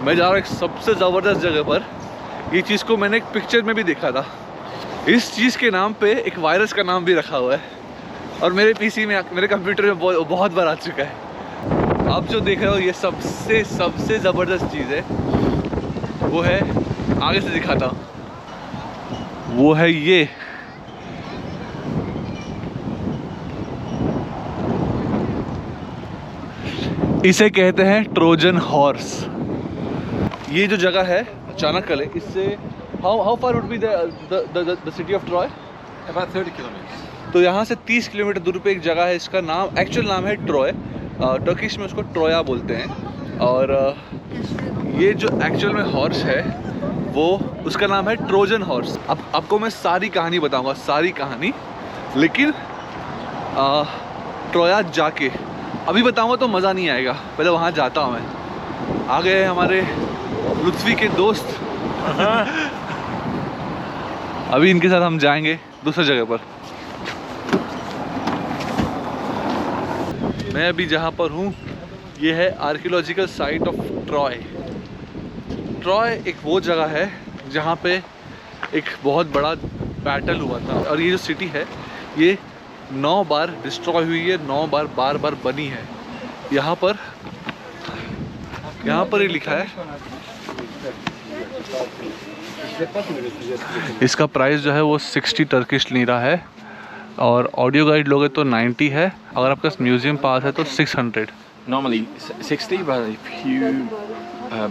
मैं जा रहा हूँ एक सबसे ज़बरदस्त जगह पर। ये चीज़ को मैंने एक पिक्चर में भी देखा था। इस चीज़ के नाम पे एक वायरस का नाम भी रखा हुआ है और मेरे पीसी में, मेरे कंप्यूटर में बहुत बार आ चुका है। आप जो देख रहे हो ये सबसे ज़बरदस्त चीज़ है, वो है, आगे से दिखाता हूँ, वो है ये। इसे कहते हैं ट्रोजन हॉर्स। ये जो जगह है चाणक्य, इससे how far would be the city of Troy? About 30 kilometers. तो यहाँ से 30 किलोमीटर दूर पे एक जगह है, इसका नाम, एक्चुअल नाम है ट्रॉय। टर्किश में उसको ट्रोया बोलते हैं। और ये जो एक्चुअल में हॉर्स है वो, उसका नाम है ट्रोजन हॉर्स। अब आपको मैं सारी कहानी बताऊंगा, सारी कहानी, लेकिन ट्रोया जाके अभी बताऊंगा तो मज़ा नहीं आएगा, पहले वहाँ जाता हूँ मैं। आ गए हमारे लुत्फी के दोस्त। अभी इनके साथ हम जाएंगे दूसरी जगह पर। मैं अभी जहाँ पर हूँ ये है archaeological site of Troy. Troy एक वो जगह है जहाँ पे एक बहुत बड़ा बैटल हुआ था और ये जो सिटी है ये 9 बार डिस्ट्रॉय हुई है, 9 बार बनी है। यहाँ पर ये लिखा है। इसका प्राइस जो है वो 60 टर्किश लीरा है और ऑडियो गाइड लोगे तो 90 है। अगर आपके पास म्यूजियम पास है तो 600। Normally 60, but if you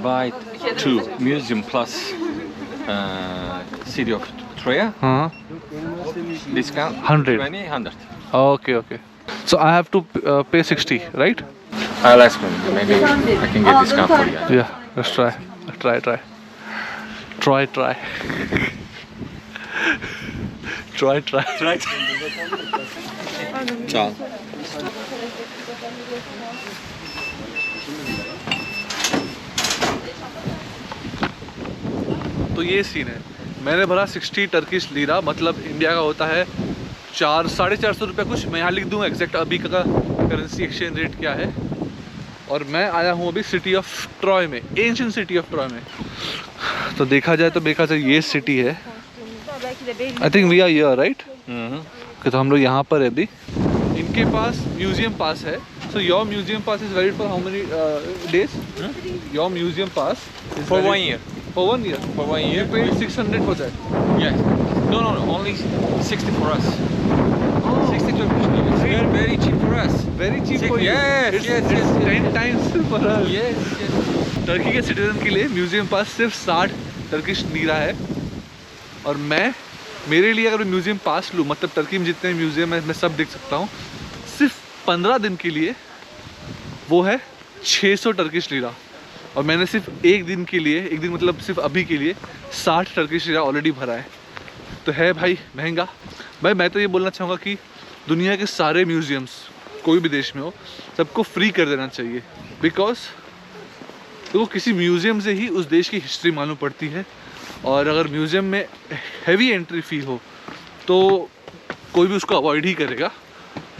buy 2 museum plus city of Troya, हाँ, discount 100. 100. Okay. So I have to pay 60, right? I'll ask him. Maybe I can get discount for you. Yeah, let's try. Try. Try. Ciao. तो ये scene है। मैंने भरा 60 Turkish lira, मतलब India का होता है 400-450 रुपये कुछ। मैं यहाँ लिख दूँगा एग्जैक्ट अभी का करेंसी एक्सचेंज रेट क्या है। और मैं आया हूँ अभी सिटी ऑफ ट्रॉय में, एंशिएंट सिटी ऑफ ट्रॉय में। तो देखा जाए ये सिटी है। I think we are here, right? तो हम लोग यहाँ पर है अभी। इनके पास म्यूजियम पास है। So your museum pass is valid for how many days? Your museum pass For 1 year. For 1 year. For 1 year. You paid 600 for that. Yes. No. Only 60 for us. 60 Turkish lira. It's very cheap for us. Very cheap for you. Yes. It's 10 times for us. Yes. Turkey के citizen के लिए museum पास सिर्फ 60 Turkish lira है। और मेरे लिए अगर museum पास लूँ, मतलब टर्की में जितने म्यूजियम है मैं सब देख सकता हूँ, सिर्फ 15 दिन के लिए वो है 600 टर्किश लीरा। और मैंने सिर्फ एक दिन मतलब सिर्फ अभी के लिए 60 टर्किश लीरा ऑलरेडी भरा है। तो है भाई महंगा। भाई मैं तो ये बोलना चाहूँगा कि दुनिया के सारे म्यूजियम्स कोई भी देश में हो, सबको फ्री कर देना चाहिए। बिकॉज तो किसी म्यूज़ियम से ही उस देश की हिस्ट्री मालूम पड़ती है। और अगर म्यूज़ियम में हैवी एंट्री फ़ी हो तो कोई भी उसको अवॉइड ही करेगा।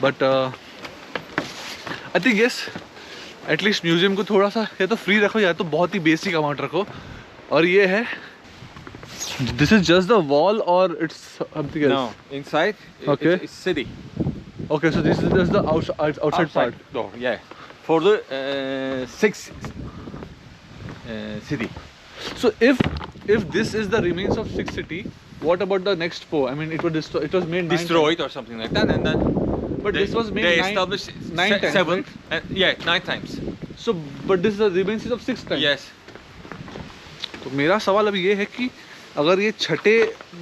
But I think yes, at least museum को थोड़ा सा या तो फ्री रखो या तो बहुत ही बेसिक अमाउंट रखो। और ये है, this is just the wall और it's something else? No. Inside. Okay. It's city. Okay, so this is just the outside part. door. Yeah. For the 6 city. So if this is the remains of 6 city, what about the next 4? I mean, it was made Destroyed or something like that, and then. But this was made they nine established times, 7. right? 9 times. So, but this is the remains of 6 times. Yes. तो मेरा सवाल अब ये है कि अगर ये छठे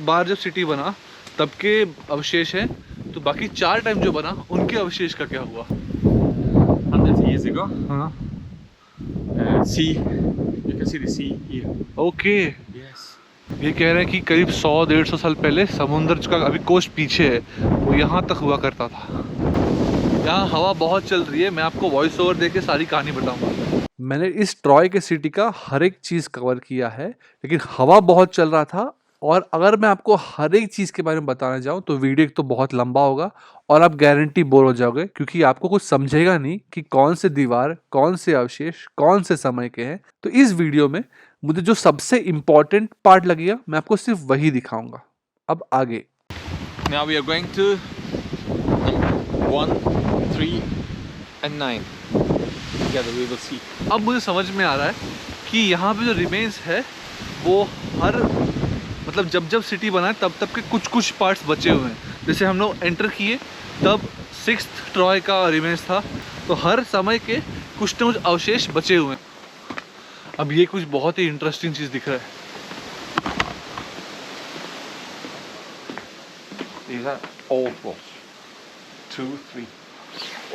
बार जब सिटी बना तब के अवशेष हैं, तो बाकी 4 टाइम जो बना उनके अवशेष का क्या हुआ? 100 years ago. हाँ, Sea. You can see the sea here. Okay. Yes. ये कह रहे हैं कि करीब 100-150 साल पहले समुद्र का अभी कोस्ट पीछे है, वो यहाँ तक हुआ करता था। यहाँ हवा बहुत चल रही है, मैं आपको वॉइस ओवर देके सारी कहानी बताऊंगा। मैंने इस ट्रॉय के सिटी का हर एक चीज़ कवर किया है, लेकिन हवा बहुत चल रहा था और अगर मैं आपको हर एक चीज़ के बारे में बताना जाऊँ तो वीडियो एक तो बहुत लंबा होगा और आप गारंटी बोर हो जाओगे, क्योंकि आपको कुछ समझेगा नहीं कि कौन से दीवार, कौन से अवशेष, कौन से समय के हैं। तो इस वीडियो में मुझे जो सबसे इम्पोर्टेंट पार्ट लगेगा मैं आपको सिर्फ वही दिखाऊंगा। अब आगे। Now we are going to number 1, 3 and 9. Together we will see. अब मुझे समझ में आ रहा है कि यहाँ पे जो रिमेन्स है वो हर मतलब जब सिटी बना है तब के कुछ पार्ट्स बचे हुए हैं। जैसे हम लोग एंटर किए तब 6th ट्रॉय का रिमेन्स था, तो हर समय के कुछ न कुछ अवशेष बचे हुए हैं। अब ये कुछ बहुत ही इंटरेस्टिंग चीज़ दिख रहा है। These are old walls. 2, 3.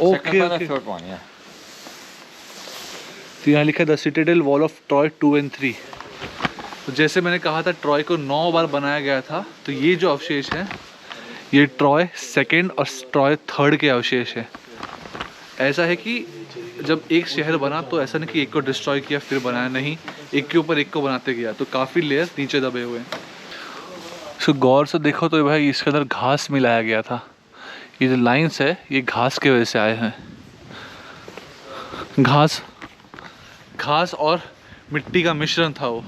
Okay Second one and okay. third one, yeah. तो यहाँ लिखा है the Citadel wall of Troy 2 and 3। तो जैसे मैंने कहा था ट्रॉय को 9 बार बनाया गया था, तो ये जो अवशेष हैं ये ट्रॉय 2nd और ट्रॉय 3rd के अवशेष हैं। ऐसा है कि जब एक शहर बना तो ऐसा नहीं कि एक को डिस्ट्रॉय किया फिर बनाया, नहीं, एक के ऊपर एक को बनाते गया, तो काफ़ी लेयर नीचे दबे हुए हैं। तो गौर से देखो तो भाई इसके अंदर घास मिलाया गया था। ये जो लाइंस है ये घास के वजह से आए हैं। घास और मिट्टी का मिश्रण था वो।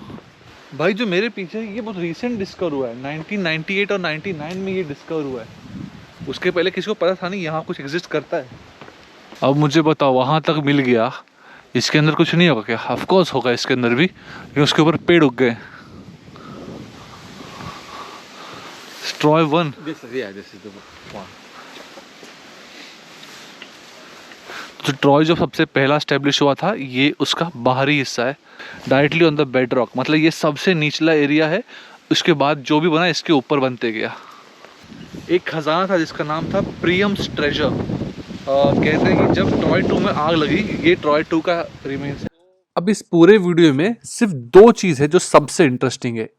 भाई जो मेरे पीछे ये बहुत रीसेंट डिस्कवर हुआ है, 1998 और 99 में ये डिस्कवर हुआ है। उसके पहले किसी को पता था नहीं यहाँ कुछ एग्जिस्ट करता है। अब मुझे बताओ वहाँ तक मिल गया, इसके अंदर कुछ नहीं होगा क्या? ऑफ कोर्स होगा इसके अंदर भी, लेकिन उसके ऊपर पेड़ उग गए। Troy 1। This is the one. जो ट्रॉय जो सबसे पहला स्टैब्लिश हुआ था ये उसका बाहरी हिस्सा है, directly on the bed rock, मतलब ये सबसे निचला एरिया है। उसके बाद जो भी बना इसके ऊपर बनते गया। एक खजाना था जिसका नाम था प्रियम्स ट्रेजर। कहते हैं कि जब ट्रॉय 2 में आग लगी, ये ट्रॉय 2 का रिमेन्स है। अब इस पूरे वीडियो में सिर्फ 2 चीज़ है जो सबसे इंटरेस्टिंग है।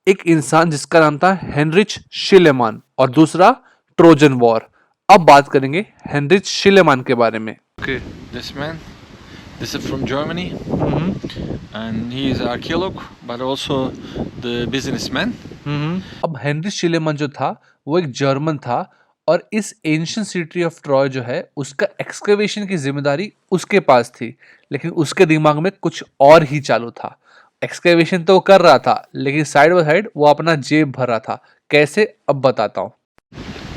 एक इंसान जिसका नाम था हेनरिच शिलेमान और दूसरा ट्रोजन वॉर। अब बात करेंगे हेनरिच शिलेमान के बारे में। Okay. This is from Germany, and he is an archaeologist, but also the businessman. अब हेनरिच शिलेमान जो था वो एक जर्मन था और इस एंशिएंट सिटी ऑफ ट्रॉय जो है उसका एक्सकवेशन की जिम्मेदारी उसके पास थी, लेकिन उसके दिमाग में कुछ और ही चालू था। एक्सकवेशन तो वो कर रहा था, लेकिन साइड बाय साइड वो अपना जेब भर रहा था। कैसे, अब बताता हूँ।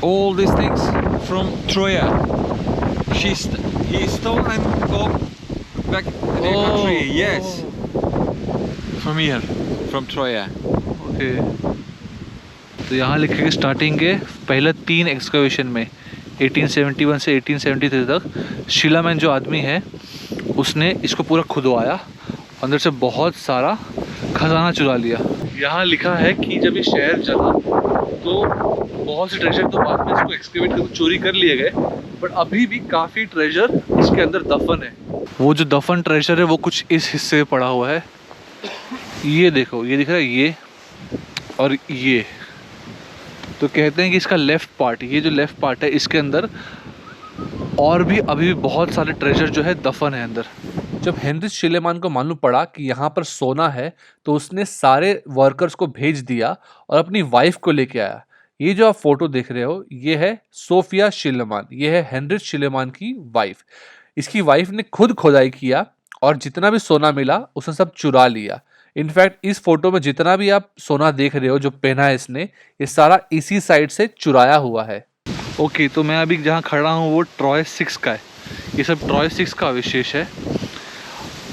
All these things from Troya. He stole and go back to their country. Yes, from here, from Troya. Okay. तो यहाँ लिखे स्टार्टिंग के पहले 3 एक्सकवेशन में 1871 से 1873 तक शिलामैन जो आदमी है उसने इसको पूरा खुदवाया, अंदर से बहुत सारा खजाना चुरा लिया। यहाँ लिखा है कि जब ये शहर जला तो बहुत से ट्रेजर तो बाद में इसको एक्सकेवेट करके चोरी कर लिए गए, बट अभी भी काफ़ी ट्रेजर इसके अंदर दफन है। वो जो दफन ट्रेजर है वो कुछ इस हिस्से में पड़ा हुआ है। ये देखो, ये दिख रहा है, ये और ये। तो कहते हैं कि इसका लेफ्ट पार्ट, ये जो लेफ्ट पार्ट है इसके अंदर और भी अभी भी बहुत सारे ट्रेजर जो है दफन है अंदर। जब हेनरिच शिलेमान को मालूम पड़ा कि यहाँ पर सोना है तो उसने सारे वर्कर्स को भेज दिया और अपनी वाइफ को लेके आया। ये जो आप फोटो देख रहे हो ये है सोफिया शिलेमान, ये है हेनरिच शिलेमान की वाइफ। इसकी वाइफ ने खुद खुदाई किया और जितना भी सोना मिला उसने सब चुरा लिया। इनफैक्ट इस फोटो में जितना भी आप सोना देख रहे हो जो पहना है इसने, ये सारा इसी साइड से चुराया हुआ है। ओके, तो मैं अभी जहाँ खड़ा हूँ वो ट्रॉय 6 का है। ये सब ट्रॉय 6 का विशेष है।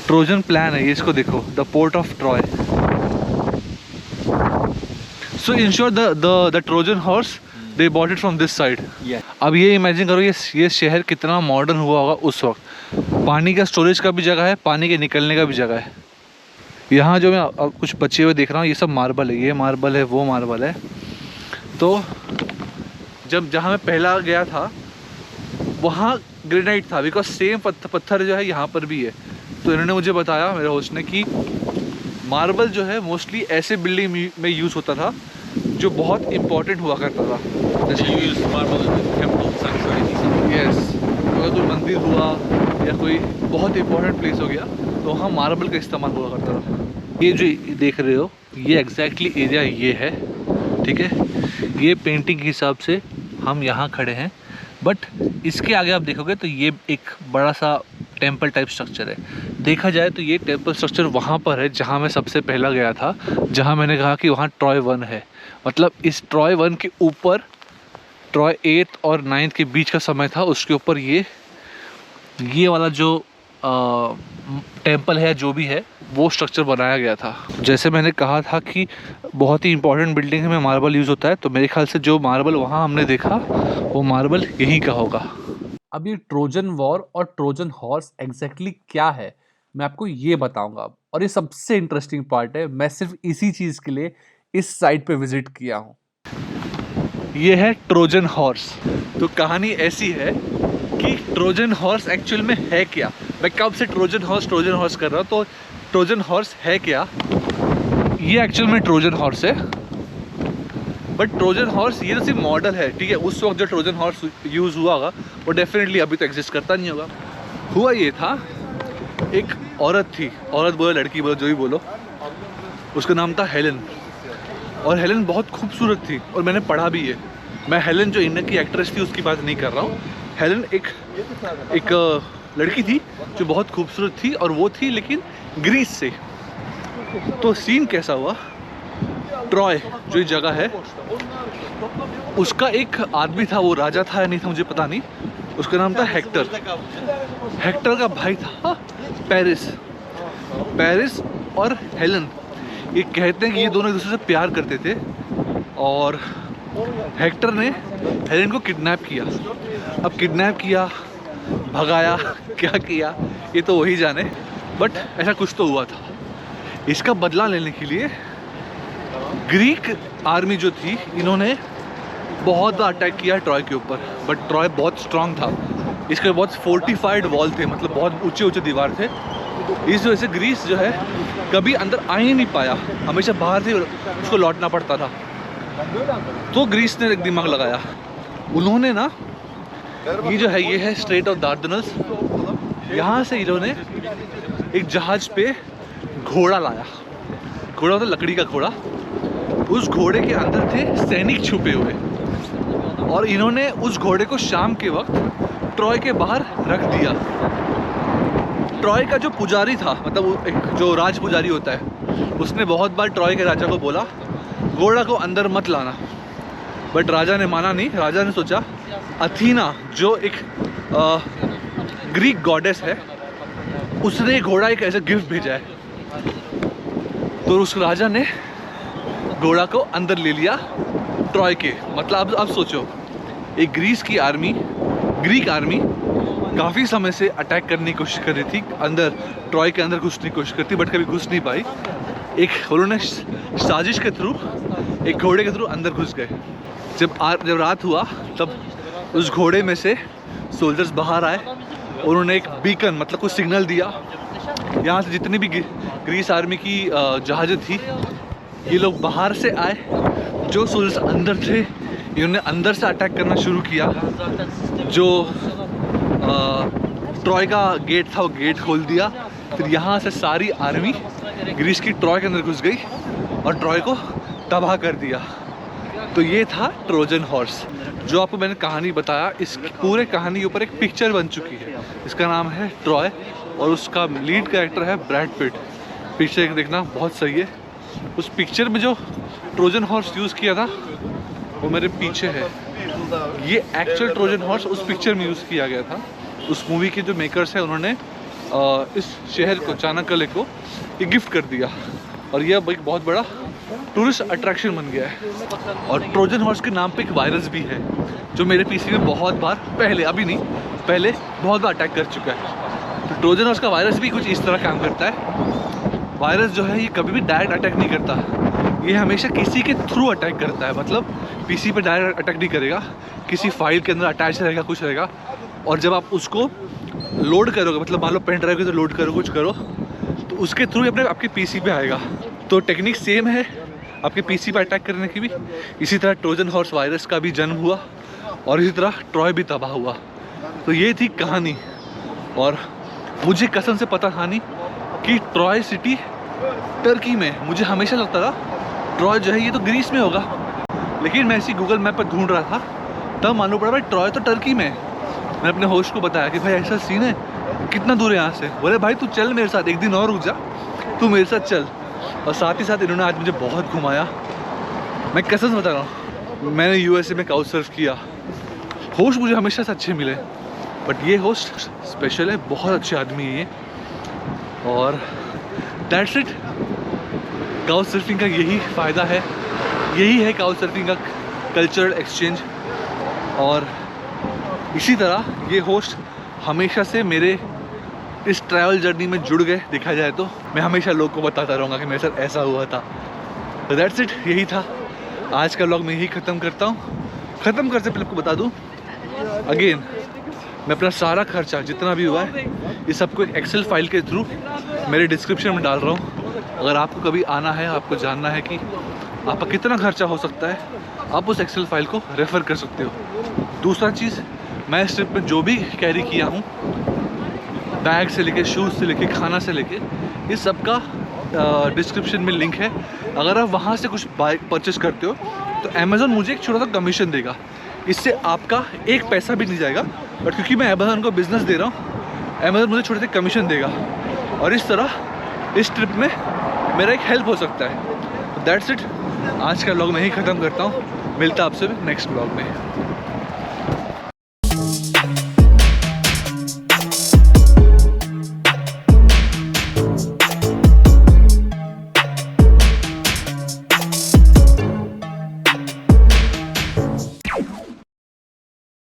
ट्रोजन प्लान है ये, इसको देखो, the port of Troy. So in short the Trojan horse they bought it from this side. अब ये इमेजिन करो ये शहर कितना मॉडर्न हुआ होगा उस वक्त। पानी का स्टोरेज का भी जगह है, पानी के निकलने का भी जगह है। यहाँ जो मैं कुछ बचे हुए देख रहा हूँ ये सब मार्बल है, ये मार्बल है, वो मार्बल है। तो जब जहाँ मैं पहला गया था वहाँ ग्रेनाइट था, बिकॉज सेम पत्थर जो है यहाँ पर भी है। तो इन्होंने मुझे बताया, मेरे होस्ट ने, कि मार्बल जो है मोस्टली ऐसे बिल्डिंग में यूज़ होता था जो बहुत इम्पोर्टेंट हुआ करता था। जैसे यस, अगर कोई मंदिर हुआ या कोई बहुत इम्पोर्टेंट प्लेस हो गया तो वहाँ मार्बल का इस्तेमाल हुआ करता था। ये जो देख रहे हो ये एग्जैक्टली एरिया ये है, ठीक है। ये पेंटिंग के हिसाब से हम यहाँ खड़े हैं, बट इसके आगे आप देखोगे तो ये एक बड़ा सा टेम्पल टाइप स्ट्रक्चर है। देखा जाए तो ये टेम्पल स्ट्रक्चर वहाँ पर है जहाँ मैं सबसे पहला गया था, जहाँ मैंने कहा कि वहाँ ट्रॉय 1 है। मतलब इस ट्रॉय 1 के ऊपर ट्रॉय 8 और 9 के बीच का समय था, उसके ऊपर ये वाला जो टेम्पल है जो भी है वो स्ट्रक्चर बनाया गया था। जैसे मैंने कहा था कि बहुत ही इंपॉर्टेंट बिल्डिंग में मार्बल यूज़ होता है, तो मेरे ख्याल से जो मार्बल वहाँ हमने देखा वो मार्बल यहीं का होगा। अब ये ट्रोजन वॉर और ट्रोजन हॉर्स एग्जैक्टली क्या है मैं आपको ये बताऊंगा अब, और ये सबसे इंटरेस्टिंग पार्ट है। मैं सिर्फ इसी चीज़ के लिए इस साइट पे विजिट किया हूँ। ये है ट्रोजन हॉर्स। तो कहानी ऐसी है कि ट्रोजन हॉर्स एक्चुअल में है क्या। मैं कब से ट्रोजन हॉर्स कर रहा हूँ, तो ट्रोजन हॉर्स है क्या, ये एक्चुअल में ट्रोजन हॉर्स है। बट ट्रोजन हॉर्स ये तो सिर्फ मॉडल है, ठीक है। उस वक्त जो ट्रोजन हॉर्स यूज़ हुआ होगा वो डेफिनेटली अभी तो एग्जिस्ट करता नहीं होगा। हुआ ये था, एक औरत थी, औरत बोलो लड़की बोलो जो भी बोलो, उसका नाम था हेलन। और हेलन बहुत खूबसूरत थी, और मैंने पढ़ा भी है। मैं हेलन जो इंडिया की एक्ट्रेस थी उसकी बात नहीं कर रहा हूँ। हेलन एक लड़की थी जो बहुत खूबसूरत थी, और वो थी लेकिन ग्रीस से। तो सीन कैसा हुआ, ट्रॉय जो जगह है उसका एक आदमी था, वो राजा था या नहीं था मुझे पता नहीं, उसका नाम था हेक्टर। हेक्टर का भाई था पेरिस और हेलन। ये कहते हैं कि ये दोनों एक दूसरे से प्यार करते थे, और हेक्टर ने हेलन को किडनैप किया। अब किडनैप किया, भगाया, क्या किया ये तो वही जाने, बट ऐसा कुछ तो हुआ था। इसका बदला लेने के लिए ग्रीक आर्मी जो थी, इन्होंने बहुत बार अटैक किया ट्रॉय के ऊपर, बट ट्रॉय बहुत स्ट्रांग था। इसके बहुत फोर्टिफाइड वॉल थे, मतलब बहुत ऊंचे ऊंचे दीवार थे। इस वजह से ग्रीस जो है कभी अंदर आ ही नहीं पाया, हमेशा बाहर से उसको लौटना पड़ता था। तो ग्रीस ने एक दिमाग लगाया, उन्होंने ना ये जो है, ये है स्ट्रेट ऑफ दार्डनल्स, यहाँ से इन्होंने एक जहाज पे घोड़ा लाया। घोड़ा होता लकड़ी का घोड़ा। उस घोड़े के अंदर थे सैनिक छुपे हुए, और इन्होंने उस घोड़े को शाम के वक्त ट्रॉय के बाहर रख दिया। ट्रॉय का जो पुजारी था, मतलब वो एक जो राज पुजारी होता है, उसने बहुत बार ट्रॉय के राजा को बोला घोड़ा को अंदर मत लाना, बट राजा ने माना नहीं। राजा ने सोचा अथीना जो एक ग्रीक गॉडेस है, उसने घोड़ा एक ऐसा गिफ्ट भेजा है, तो उस राजा ने घोड़ा को अंदर ले लिया ट्रॉय के। मतलब अब सोचो, एक ग्रीक आर्मी काफ़ी समय से अटैक करने की कोशिश कर रही थी, अंदर ट्रॉय के अंदर घुसने की कोशिश करती, बट कभी घुस नहीं पाई। एक उन्होंने साजिश के थ्रू एक घोड़े के थ्रू अंदर घुस गए। जब रात हुआ तब उस घोड़े में से सोल्जर्स बाहर आए, उन्होंने एक बीकन मतलब कुछ सिग्नल दिया। यहाँ से जितनी भी ग्रीस आर्मी की जहाज़ें थी, ये लोग बाहर से आए। जो सोल्जर्स अंदर थे, इन्होंने अंदर से अटैक करना शुरू किया। जो ट्रॉय का गेट था वो गेट खोल दिया। फिर यहाँ से सारी आर्मी ग्रीस की ट्रॉय के अंदर घुस गई और ट्रॉय को तबाह कर दिया। तो ये था ट्रोजन हॉर्स। जो आपको मैंने कहानी बताया, इस पूरे कहानी के ऊपर एक पिक्चर बन चुकी है, इसका नाम है ट्रॉय, और उसका लीड कैरेक्टर है ब्रैड पिट। पिक्चर देखना बहुत सही है। उस पिक्चर में जो ट्रोजन हॉर्स यूज़ किया था वो मेरे पीछे है। ये एक्चुअल ट्रोजन हॉर्स उस पिक्चर में यूज़ किया गया था। उस मूवी के जो मेकर्स हैं उन्होंने इस शहर को, चाणक्य को ये गिफ्ट कर दिया, और यह एक बहुत बड़ा टूरिस्ट अट्रैक्शन बन गया है। और ट्रोजन हॉर्स के नाम पे एक वायरस भी है जो मेरे पीसी में बहुत बार पहले, अभी नहीं, पहले बहुत बार अटैक कर चुका है। तो ट्रोजन हॉर्स का वायरस भी कुछ इस तरह काम करता है। वायरस जो है ये कभी भी डायरेक्ट अटैक नहीं करता, ये हमेशा किसी के थ्रू अटैक करता है। मतलब पीसी पे डायरेक्ट अटैक नहीं करेगा, किसी फाइल के अंदर अटैच रहेगा, कुछ रहेगा, और जब आप उसको लोड करोगे, मतलब मान लो पेन ड्राइव के तो लोड करो, कुछ करो, तो उसके थ्रू अपने आपके पीसी पे आएगा। तो टेक्निक सेम है आपके पीसी पे अटैक करने की भी। इसी तरह ट्रोजन हॉर्स वायरस का भी जन्म हुआ, और इसी तरह ट्रॉय भी तबाह हुआ। तो ये थी कहानी, और मुझे कसम से पता था नहीं कि ट्रॉय सिटी टर्की में। मुझे हमेशा लगता था ट्रॉय जो है ये तो ग्रीस में होगा, लेकिन मैं इसी गूगल मैप पर ढूंढ रहा था, तब मालूम पड़ा भाई ट्रॉय तो टर्की में है। मैंने अपने होस्ट को बताया कि भाई ऐसा सीन है, कितना दूर है यहाँ से। बोले भाई तू चल मेरे साथ, एक दिन और रुक जा, तू मेरे साथ चल। और साथ ही साथ इन्होंने आज मुझे बहुत घुमाया। मैं कसम बता रहा हूँ, मैंने यूएसए में काउच सर्फ किया। होस्ट मुझे हमेशा से अच्छे मिले, बट ये होस्ट स्पेशल है, बहुत अच्छे आदमी है ये। और दैट्स इट। काउच सर्फिंग का यही फ़ायदा है, यही है काउच सर्फिंग का कल्चरल एक्सचेंज। और इसी तरह ये होस्ट हमेशा से मेरे इस ट्रैवल जर्नी में जुड़ गए। देखा जाए तो मैं हमेशा लोग को बताता रहूँगा कि मेरे साथ ऐसा हुआ था। तो दैट्स इट, यही था आज का व्लॉग। मैं यही ख़त्म करता हूँ। ख़त्म करने से पहले आपको बता दूँ अगेन, मैं अपना सारा खर्चा जितना भी हुआ है ये सबको एक एक्सेल फाइल के थ्रू मेरे डिस्क्रिप्शन में डाल रहा हूँ। अगर आपको कभी आना है, आपको जानना है कि आपका कितना खर्चा हो सकता है, आप उस एक्सेल फाइल को रेफ़र कर सकते हो। दूसरा चीज़, मैं इस ट्रिप में जो भी कैरी किया हूँ, बैग से लेके, शूज़ से लेके, खाना से लेके, इस सब का डिस्क्रिप्शन में लिंक है। अगर आप वहाँ से कुछ बाइक परचेस करते हो तो अमेज़न मुझे एक छोटा सा कमीशन देगा। इससे आपका एक पैसा भी नहीं जाएगा, बट क्योंकि मैं अमेज़न को बिज़नेस दे रहा हूँ, अमेज़न मुझे छोटे से कमीशन देगा। और इस तरह इस ट्रिप में मेरा एक हेल्प हो सकता है। तो दैट्स इट, आज का व्लॉग मैं ही ख़त्म करता हूँ। मिलता आपसे नेक्स्ट व्लॉग में।